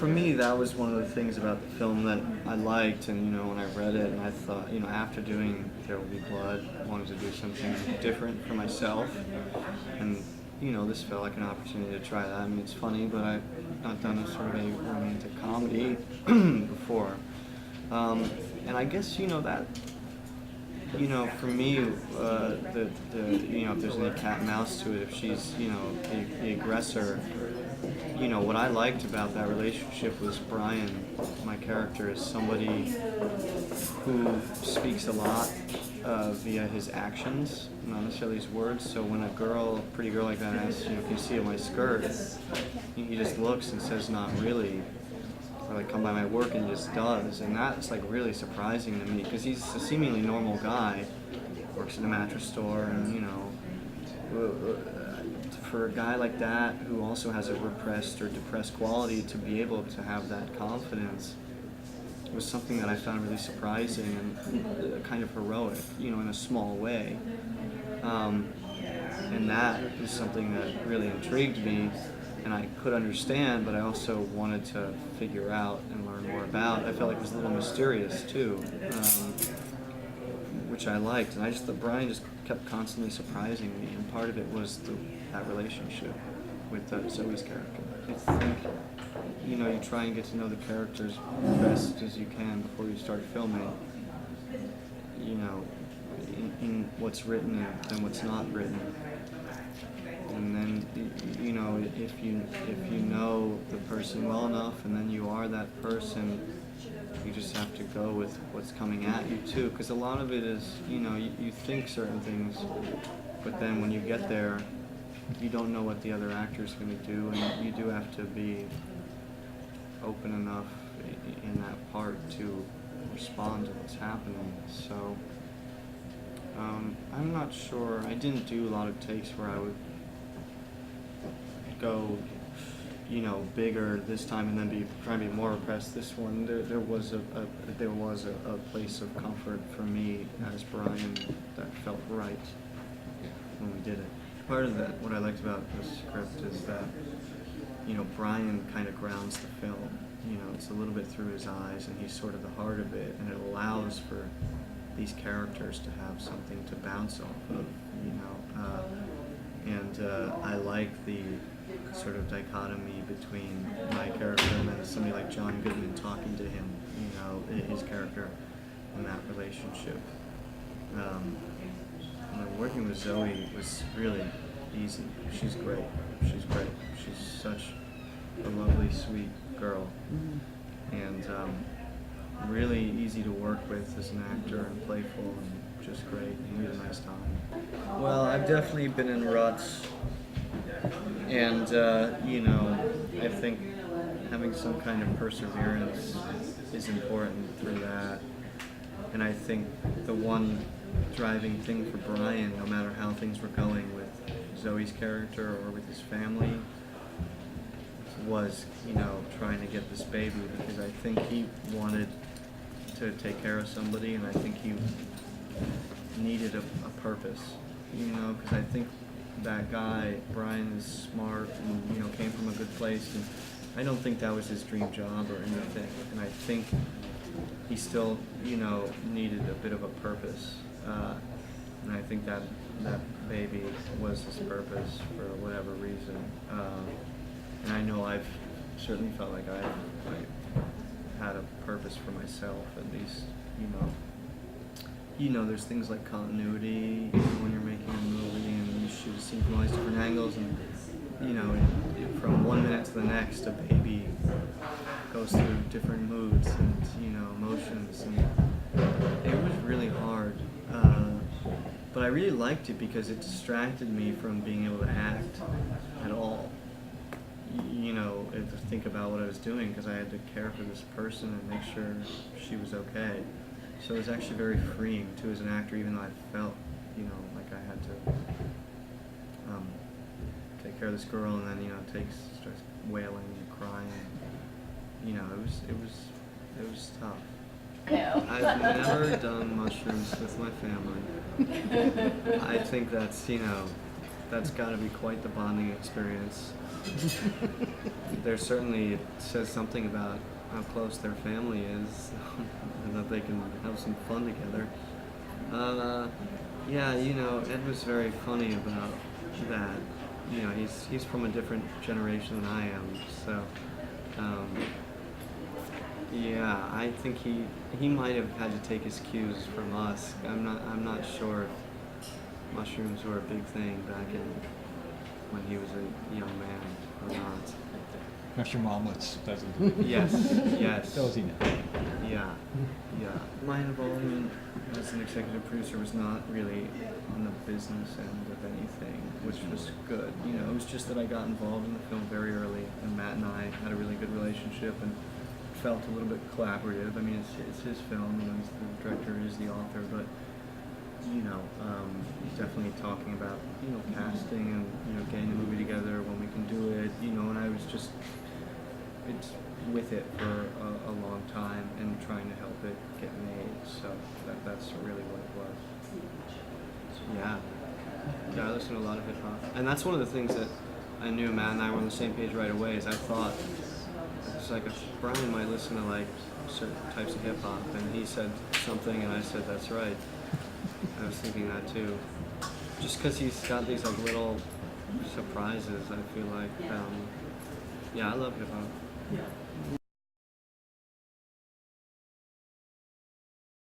for me, that was one of the things about the film that I liked, and when I read it, and I thought, after doing There Will Be Blood, I wanted to do something different for myself, and this felt like an opportunity to try that. I mean, it's funny, but I've not done a sort of a romantic comedy before, and I guess that. For me, if there's any cat and mouse to it, if she's, the aggressor, what I liked about that relationship was Brian, my character, is somebody who speaks a lot via his actions, not necessarily his words. So when a pretty girl like that asks, can you see my skirt? He just looks and says, not really. Or like, come by my work, and he just does. And that's like really surprising to me, because he's a seemingly normal guy, works in a mattress store, and for a guy like that who also has a repressed or depressed quality to be able to have that confidence was something that I found really surprising and kind of heroic, in a small way. And that is something that really intrigued me, and I could understand, but I also wanted to figure out and learn more about. I felt like it was a little mysterious too, which I liked, and I just thought Brian just kept constantly surprising me, and part of it was that relationship with Zoe's character. I think, you try and get to know the characters best as you can before you start filming, in what's written and what's not written. And then, if you know the person well enough, and then you are that person, you just have to go with what's coming at you too. Because a lot of it is, you think certain things, but then when you get there, you don't know what the other actor's going to do, and you do have to be open enough in that part to respond to what's happening. So, I'm not sure. I didn't do a lot of takes where I would go, bigger this time and then try and be more repressed. This one, there was a place of comfort for me as Brian that felt right when we did it. Part of that, what I liked about the script is that, Brian kind of grounds the film. It's a little bit through his eyes, and he's sort of the heart of it, and it allows for these characters to have something to bounce off of, I like the sort of dichotomy between my character and then somebody like John Goodman talking to him, his character, and that relationship. Working with Zoe was really easy. She's great. She's such a lovely, sweet girl. And really easy to work with as an actor, and playful, and just great, and we had a nice time. Well, I've definitely been in ruts, and I think having some kind of perseverance is important through that. And I think the one driving thing for Brian, no matter how things were going with Zoe's character or with his family, was, trying to get this baby, because I think he wanted to take care of somebody, and I think he needed a purpose, because I think that guy, Brian, is smart and, came from a good place, and I don't think that was his dream job or anything, and I think he still, needed a bit of a purpose, and I think that baby was his purpose for whatever reason. And I know I've certainly felt like I had a purpose for myself, at least, there's things like continuity, when you're making a movie and you shoot a scene from all these different angles, and, from 1 minute to the next, a baby goes through different moods and, emotions, and it was really hard. But I really liked it because it distracted me from being able to act at all. To think about what I was doing, because I had to care for this person and make sure she was okay. So it was actually very freeing too as an actor, even though I felt, like I had to take care of this girl, and then starts wailing and crying. It was tough. No. I've never done mushrooms with my family. I think that's, that's got to be quite the bonding experience. There certainly, it says something about how close their family is and that they can have some fun together. Yeah, Ed was very funny about that. He's from a different generation than I am, so um, yeah, I think he might have had to take his cues from us. I'm not sure if mushrooms were a big thing back in when he was a young man or not. Mushroom omelets, doesn't Yes, yes. Does he know? Yeah, yeah. My involvement as an executive producer was not really on the business end of anything, which was good. It was just that I got involved in the film very early, and Matt and I had a really good relationship and felt a little bit collaborative. I mean, it's his film, he's the director, he's the author, but definitely talking about casting and getting the movie together when we can do it. And I was just with it for a long time and trying to help it get made. So that's really what it was. Yeah. Yeah, I listen to a lot of hip hop, and that's one of the things that I knew Matt and I were on the same page right away. Is I thought it's like if Brian might listen to like certain types of hip hop, and he said something, and I said that's right. I was thinking that too. Just because he's got these like little surprises, I feel like. Yeah, I love hip hop.